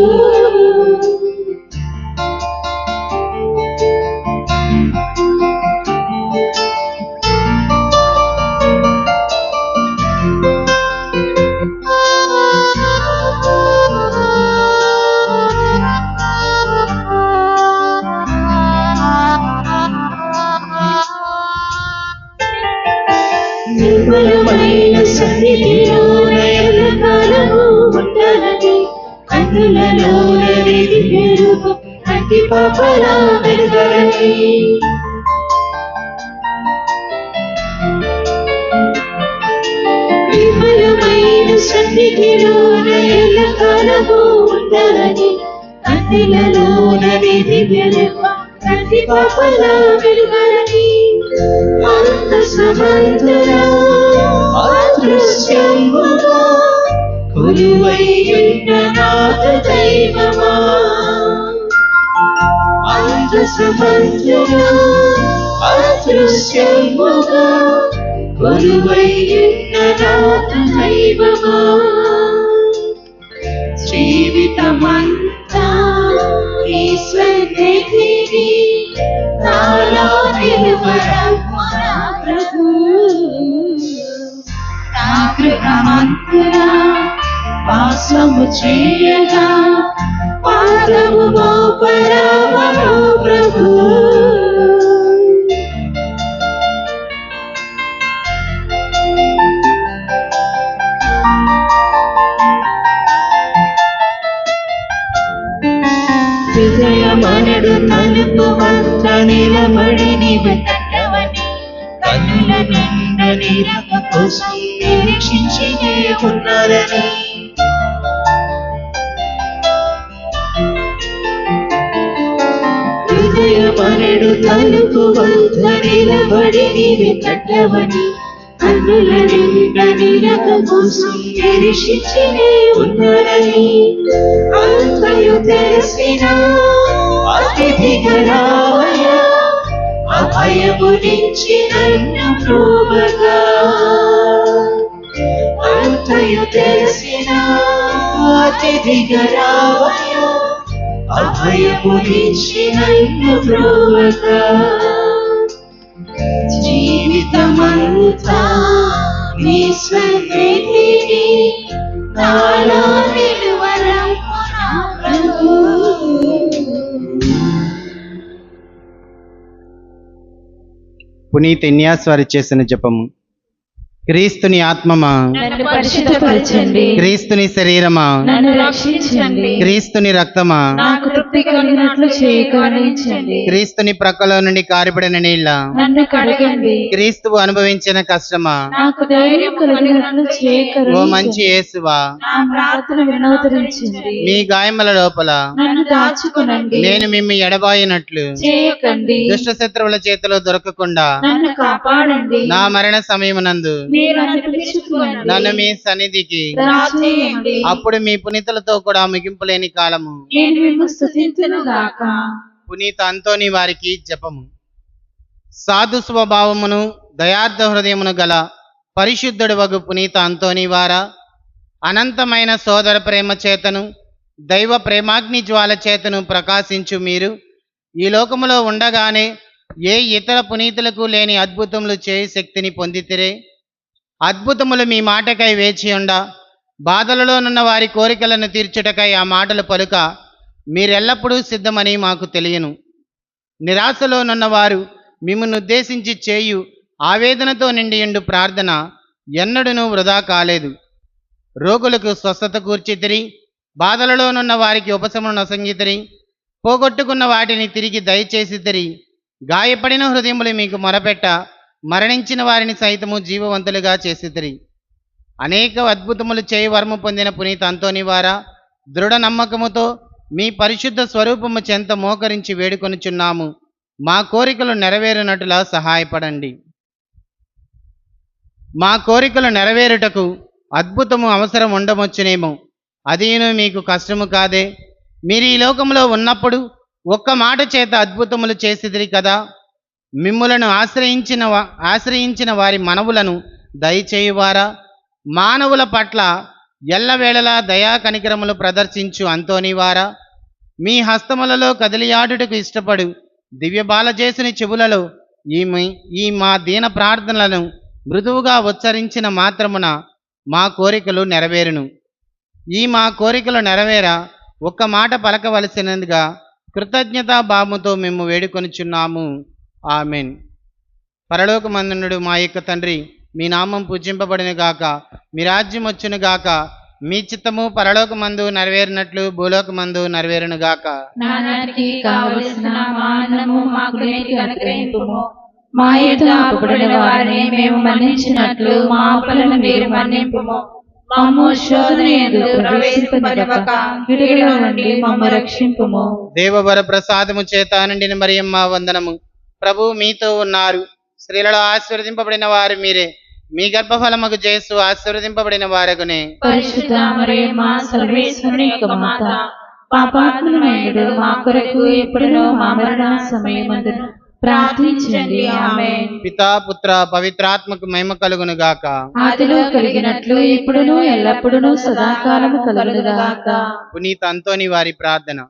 నిర్మలమైన సన్నిధిలోన ఎల్లకాలము ఉండాలని, కన్నులలోన నిధి మెరుపు కంటి పాపలా వెలగాలని. నిర్మలమైన సన్నిధిలోన ఎల్లకాలము ఉండాలని, కన్నులలోన నిధి మెరుపు కంటి పాపలా వెలగాలని. అంత సమంతురా అదృశ్యముగా కొలువైయున్న నాథ దైవమా, అంత సమంతురా అదృశ్యముగా కొలువైయున్న నాథ దైవమా. జీవితమంతా నీ సన్నిధిని నాలో నిలువరంపు నా ప్రభు. నా గృహమంతునా వాసము చేయగా పాదము మోపరావో ప్రభు. హృదయమనడు తలుపు వద్ద నిలబడి నీవు తట్టవని, కన్నుల నిండా నీ రాక కోసం నిరీక్షించినే ఉన్నారని. హృదయమనడు తలుపు వద్ద నిలబడి నీవు తట్టవని, కన్నుల నిండా నీ రాక కోసం నిరీక్షించినే ఉన్నారని. అంతయు తెలిసిన అతిథిగా రావయ్యా, అభయము నుంచి నన్ను ప్రోవగా. అంతయు తెలిసిన అతిథిగా రావయ్యా, అభయము నుంచి నన్ను ప్రోవగా. జీవితమంతా నీ సన్నిధిని నాలో నిలువరమ్ము నా ప్రభు. పునీత ఇన్యాస్ వారు చేసిన జపము. క్రీస్తుని ఆత్మమా, నన్ను పరిశుద్ధపరచండి. క్రీస్తుని శరీరమా, నన్ను రక్షించండి. క్రీస్తుని రక్తమా, నాకు తృప్తి కలిగినట్లు చేయకరుణించండి. క్రీస్తుని ప్రక్కలో నుండి కారిపడిన నీళ్ళ, నన్ను కడగండి. క్రీస్తువు అనుభవించిన కష్టమా, నాకు ధైర్యం కలిగినట్లు ఓ చేయకరుణించండి. మంచి యేసువా, నా ప్రార్థన వినోదరించండి. మీ గాయముల లోపల నన్ను దాచుకునండి. నేను మిమ్ము ఎడబాయినట్లు చేయకండి. దుష్ట శత్రువుల చేతిలో దొరకకుండా నన్ను కాపాడండి. నా మరణ సమయమునందు మీరు నన్ను పిలుచుకోండి. నన్ను మీ సన్నిధికి, రాచేయండి. అప్పుడు మీ పునీతులతో కూడా ముగింపు లేని కాలము. నేను మిమ్ము స్తుతింతును గాక. పునీత అంతోని వారికి జపము. సాధు స్వభావమును దయార్థ హృదయమును గల పరిశుద్ధుడు వగు పునీత అంతోని వారా, అనంతమైన సోదర ప్రేమ చేతను దైవ ప్రేమాగ్ని జ్వాల చేతను ప్రకాశించు మీరు ఈ లోకములో ఉండగానే ఏ ఇతర పునీతులకు లేని అద్భుతములు చేయి శక్తిని పొందితిరే. అద్భుతములు మీ మాటకై వేచియుండ, బాధలలోనున్న వారి కోరికలను తీర్చుటకై ఆ మాటలు పలుక మీరెల్లప్పుడూ సిద్ధమని మాకు తెలియను. నిరాశలోనున్న వారు మిమ్మల్ని ఉద్దేశించి చేయు ఆవేదనతో నిండియుండు ప్రార్థన ఎన్నడూనూ వృధా కాలేదు. రోగులకు స్వస్థత కూర్చితిరి, బాధలలోనున్న వారికి ఉపశమనం నొసంగితిరి, పోగొట్టుకున్న వాటిని తిరిగి దయచేసితిరి. గాయపడిన హృదయములు మీకు మొరపెట్ట, మరణించిన వారిని సైతము జీవవంతులుగా చేసితిరి. అనేక అద్భుతములు చేయి వరము పొందిన పునీత అంతోని వారా, దృఢ నమ్మకముతో మీ పరిశుద్ధ స్వరూపము చెంత మోకరించి వేడుకొనుచున్నాము. మా కోరికలు నెరవేరునట్లా సహాయపడండి. మా కోరికలు నెరవేరుటకు అద్భుతము అవసరం ఉండవచ్చునేమో, అదీను మీకు కష్టము కాదే. మీరు ఈ లోకంలో ఉన్నప్పుడు ఒక్క మాట చేత అద్భుతములు చేసిదిరి కదా. మిమ్ములను ఆశ్రయించిన వారి మనవులను దయచేయువారా, మానవుల పట్ల ఎల్లవేళలా దయా కనికరములు ప్రదర్శించు అంతోనివారా, మీ హస్తములలో కదిలియాడుటకు ఇష్టపడు దివ్య బాలజేసుని చెవులలో ఈ మా దీన ప్రార్థనలను మృదువుగా ఉచ్చరించిన మాత్రమున మా కోరికలు నెరవేరును. ఈ మా కోరికలు నెరవేర ఒక్క మాట పలకవలసినదిగా కృతజ్ఞతా భావముతో మేము వేడుకొనుచున్నాము. ఆమెన్. పరలోకమందునుడు మా యొక్క తండ్రి, మీ నామం పూజింపబడును గాక, మీ రాజ్యం వచ్చును గాక, మీ చిత్తము పరలోకమందు నెరవేరినట్లు భూలోకమందు నెరవేరును గాక. నానాటికి కావలసిన మా అన్నము మాకు నేటికి అనుగ్రహింపుము. మా ఎదుట అప్పుబడిన వారిని మేము మన్నించినట్లు మా అప్పులను మీరు మన్నింపుము. మమ్ము శోధన యందు ప్రవేశింపనివ్వక కీడులో నుండి మమ్ము రక్షింపుము. దేవవర ప్రసాదము చేత నిండిన మరియమ్మ వందనము. ప్రభు మీతో ఉన్నారు, స్త్రీలలో ఆశీర్వదింపబడిన వారు మీరే, మీ గర్భఫలముకు యేసు ఆశీర్వదింపబడిన వారగునే. పరిశుద్ధ మరియమ్మ సర్వేశ్వరుని యొక్క మాత, పాపాత్ములమైనడు మా కొరకు ఎప్పుడునూ మా మరణ సమయమందును ప్రార్థించండి. ఆమేన్. పితా పుత్ర పవిత్రాత్మకు మహిమ కలుగును గాక. ఆదిలో కలిగినట్లు ఇప్పుడును ఎల్లప్పుడూ సదాకాలము కలుగును గాక. పునీత అంతోని వారి ప్రార్థన.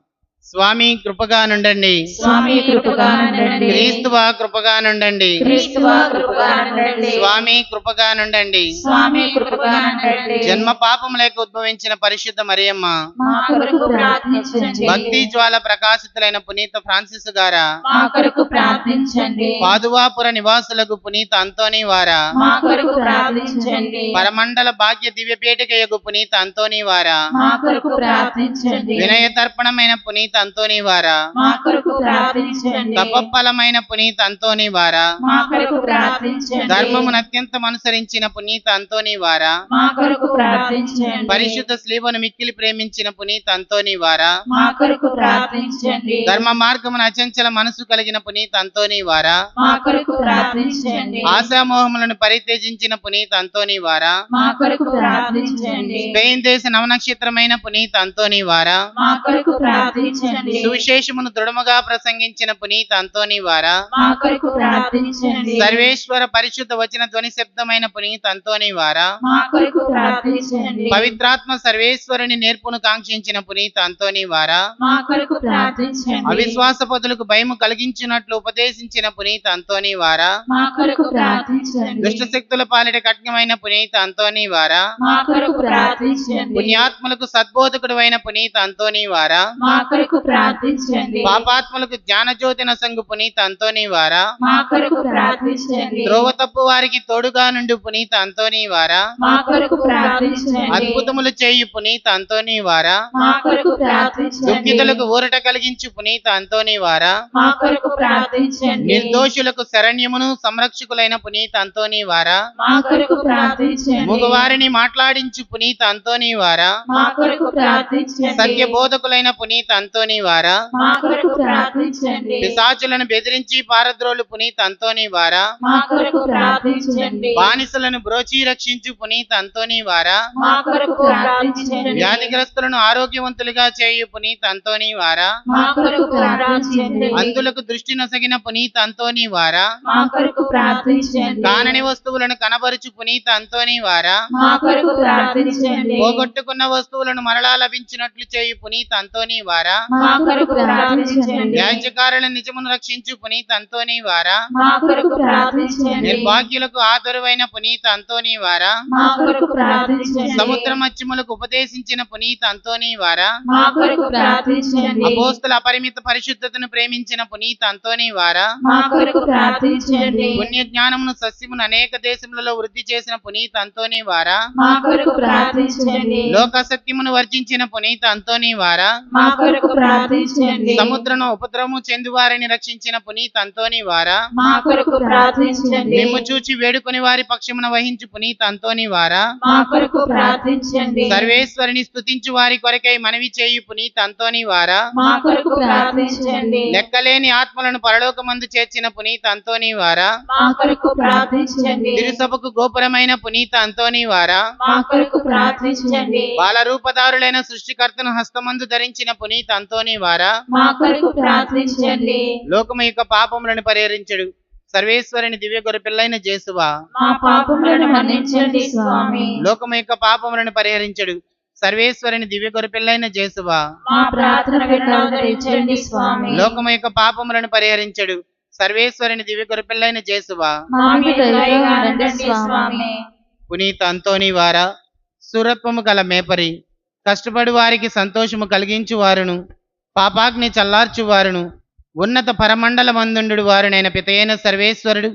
స్వామి కృపగా నుండండి, స్వామి కృపగా నుండండి. క్రీస్తువా కృపగా నుండండి, క్రీస్తువా కృపగా నుండండి. స్వామి కృపగా నుండండి. స్వామి కృపగా నుండండి. జన్మ పాపములకు ఉద్భవించిన పరిశుద్ధ మరియమ్మ, మా కొరకు ప్రార్థించండి. భక్తి జ్వాల ప్రకాశితులైన పునీత ఫ్రాన్సిస్ గారా, మా కొరకు ప్రార్థించండి. పాదువాపుర నివాసులకు పునీత అంతోని వారా, మా కొరకు ప్రార్థించండి. పరమండల భాగ్య దివ్యపేటికయగు పునీత అంతోని వారా, మా కొరకు ప్రార్థించండి. వినయ తర్పణమైన పునీత అంతోని వారా, మా కొరకు ప్రార్థించండి. తపఫలమైన పునీత అంతోని వారా, మా కొరకు ప్రార్థించండి. ధర్మమును అత్యంతం అనుసరించిన పునీత అంతోని వారా, మా కొరకు ప్రార్థించండి. పరిశుద్ధ స్లీవను మిక్కిలి ప్రేమించిన పునీత అంతోని వారా, మా కొరకు ప్రార్థించండి. ధర్మ మార్గమును అచంచల మనసు కలిగిన పునీత అంతోని వారా, మా కొరకు ప్రార్థించండి. ఆశామోహములను పరిత్యజించిన పునీత అంతోని వారా, మా కొరకు ప్రార్థించండి. స్పెయిన్ దేశ నవనక్షత్రమైన పునీత అంతోని వారా, మా కొరకు ప్రార్థించండి. ప్రార్థించండి. సువిశేషమును దృఢముగా ప్రసంగించిన పునీత అంతోని వారా, మా కొరకు ప్రార్థించండి. సర్వేశ్వర పరిశుద్ధ వచన ధ్వని శబ్దమైన పునీత అంతోని వారా, మా కొరకు ప్రార్థించండి. పవిత్రాత్మ సర్వేశ్వరుని నేర్పును కాంక్షించిన పునీత అంతోని వారా, మా కొరకు ప్రార్థించండి. అవిశ్వాస పదులకు భయము కలిగించినట్లు ఉపదేశించిన పునీత అంతోని వారా, మా కొరకు ప్రార్థించండి. దుష్ట శక్తుల పాలిట కఠినమైన పునీత అంతోని వారా, మా కొరకు ప్రార్థించండి. పుణ్యాత్మలకు సద్బోధకుడు అయిన పునీత అంతోని వారా, మా కొరకు ప్రార్థించండి. పాపాత్మలకు జ్ఞానజ్యోతి నసంగు పునీత అంతోని వారా, మా కొరకు ప్రార్థించండి. త్రోవ తప్పు వారికి తోడుగా నుండి పునీత అంతోని వారా, మా కొరకు ప్రార్థించండి. అద్భుతములు చేయు పునీత అంతోని వారా, మా కొరకు ప్రార్థించండి. దుఃఖితులకు ఊరట కలిగించు పునీత అంతోని వారా, మా కొరకు ప్రార్థించండి. నిర్దోషులకు శరణ్యమును సంరక్షకులైన పునీత అంతోని వారా, మా కొరకు ప్రార్థించండి. మగవారిని మాట్లాడించు పునీత అంతోని వారా, మా కొరకు ప్రార్థించండి. సత్య బోధకులైన పునీత అంతోని వారా, మా కొరకు ప్రార్థించండి. పిశాచులను బెదిరించి పారద్రోలు పునీత అంతోని వారా, మా కొరకు ప్రార్థించండి. బానిసలను బ్రోచి రక్షించు పునీత అంతోని వారా, మా కొరకు ప్రార్థించండి. వ్యాధిగ్రస్తులను ఆరోగ్యవంతులుగా చేయు పునీత అంతోని వారా, మా కొరకు ప్రార్థించండి. అందులకు దృష్టి నొసగిన పునీత అంతోని వారా, మా కొరకు ప్రార్థించండి. కానని వస్తువులను కనబరుచు పునీత అంతోని వారా, మా కొరకు ప్రార్థించండి. పోగొట్టుకున్న వస్తువులను మరలా లభించినట్లు చేయు పునీత అంతోని వారా, మా కొరకు ప్రార్థించండి. వ్యాజ్యకారుల నిజమును రక్షించు పునీత అంతోని వారా, మా కొరకు ప్రార్థించండి. నిర్భాగ్యులకు ఆదరువైన పునీత అంతోని వారా, మా కొరకు ప్రార్థించండి. సముద్ర మత్స్యములకు ఉపదేశించిన పునీత అంతోని వారా, మా కొరకు ప్రార్థించండి. అపోస్తుల అపరిమిత పరిశుద్ధతను ప్రేమించిన పునీత అంతోని వారా, మా కొరకు ప్రార్థించండి. పుణ్య జ్ఞానమును సస్యమును అనేక దేశములలో వృద్ధి చేసిన పునీత అంతోని వారా, మా కొరకు ప్రార్థించండి. లోక సత్యమును వర్జించిన పునీత అంతోని వారా, మా కొరకు ప్రార్థించండి. సముద్రను ఉపద్రవము చెందువారిని రక్షించిన పునీత అంతోని వారా, మా కొరకు ప్రార్థించండి. మిమ్ము చూచి వేడుకొని వారి పక్షమున వహించు పునీత అంతోని వారా, మా కొరకు ప్రార్థించండి. సర్వేశ్వరిని స్తుతించు వారి కొరకై మనవి చేయు పునీత అంతోని వారా, మా కొరకు ప్రార్థించండి. లెక్కలేని ఆత్మలను పరలోకమందు చేర్చిన పునీత అంతోని వారా, మా కొరకు ప్రార్థించండి. తిరుసభకు గోపురమైన పునీత అంతోని వారా, మా కొరకు ప్రార్థించండి. బాలరూపదారులైన సృష్టికర్తను హస్తమందు ధరించిన పునీత అంతోని వారా, మా కొరకు ప్రార్థించండి. లోకము యొక్క పాపములను పరిహరించడు సర్వేశ్వరుని దివ్య గొర్రెపిల్లైన జేసువా, మా పాపములను మన్నించండి స్వామి. లోకము యొక్క పాపములను పరిహరించడు సర్వేశ్వరుని దివ్య గొర్రెపిల్లైన జేసువా, మా ప్రార్థన వినవదరించండి స్వామి. లోకము యొక్క పాపములను పరిహరించడు సర్వేశ్వరుని దివ్య గొర్రెపిల్లైన జేసువా, మా మీద దయగా ఉండండి స్వామి. పునీత అంతోని వారా, సురత్వము గల మేపరి, కష్టపడి వారికి సంతోషము కలిగించు వారును, పాపాగ్ని చల్లార్చు వారును, ఉన్నత పరమండల మందుండు వారునైన పితయైన సర్వేశ్వరుడు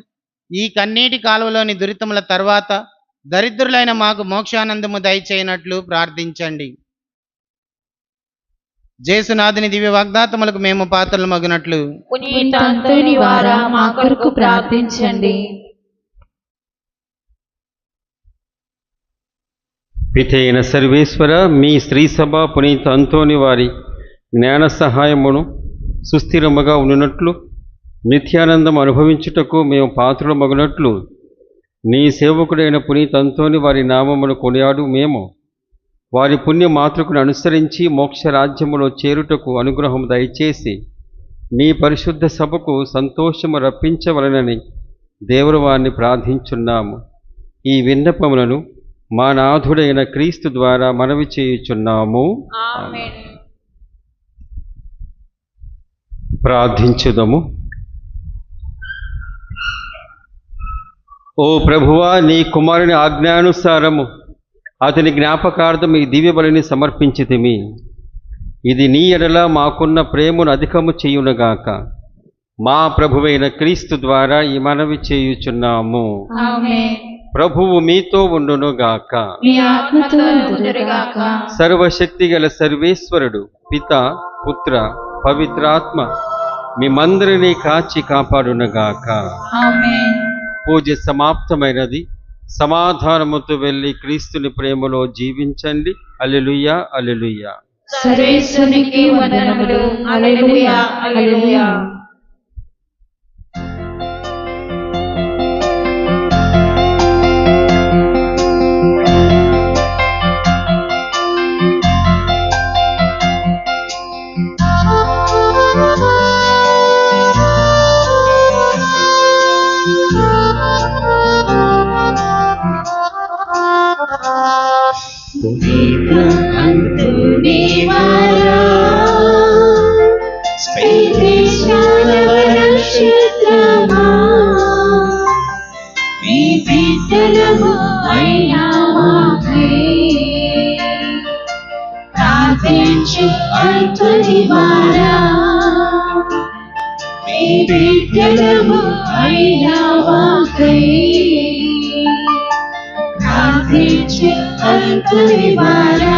ఈ కన్నీటి కాలువలోని దురితముల తర్వాత దరిద్రులైన మాకు మోక్షానందము దయచేయనట్లు ప్రార్థించండి. జేసునాథుని దివ్య వాగ్దాతములకు మేము పాత్రలు మగునట్లు పునీత అంతోని వారా, మా కొరకు ప్రార్థించండి. పితైన సర్వేశ్వర, మీ స్త్రీ సభ పునీత అంతోని వారి జ్ఞాన సహాయమును సుస్థిరముగా ఉండునట్లు నిత్యానందం అనుభవించుటకు మేము పాత్రలు మగునట్లు నీ సేవకుడైన పునీత అంతోని వారి నామమును కొనియాడు మేము వారి పుణ్య మాతృకును అనుసరించి మోక్ష రాజ్యములో చేరుటకు అనుగ్రహం దయచేసి నీ పరిశుద్ధ సభకు సంతోషము రప్పించవలనని దేవుడు వారిని ప్రార్థించున్నాము. ఈ విన్నపములను మా నాథుడైన క్రీస్తు ద్వారా మనవి చేయుచున్నాము. ఆమేన్. ప్రార్థించుదము. ఓ ప్రభువా, నీ కుమారుని ఆజ్ఞానుసారము అతని జ్ఞాపకార్థం ఈ దివ్య బలిని సమర్పించితిమి. ఇది నీ ఎడల మాకున్న ప్రేమను అధికము చేయునగాక. మా ప్రభువైన క్రీస్తు ద్వారా ఈ మనవి చేయుచున్నాము. ఆమేన్. ప్రభువు మీతో ఉండునుగాక. మీ ఆత్మతో ఉండునుగాక. సర్వశక్తిగల సర్వేశ్వరుడు పిత, పుత్ర, పవిత్రాత్మ మిమ్మందరినీ కాచి కాపాడునగాక. ఆమేన్. పూజ సమాప్తమైనది. సమాధానముతో వెళ్ళి క్రీస్తుని ప్రేమలో జీవించండి. హల్లెలూయా, హల్లెలూయా. సర్వేశ్వరునికి వందనములు. హల్లెలూయా, హల్లెలూయా. బిడ్డలము అయినా మాకై ప్రార్థించు అంతుని వారా, మీ బిడ్డలము అయినా మాకై ప్రార్థించు అంతుని వారా.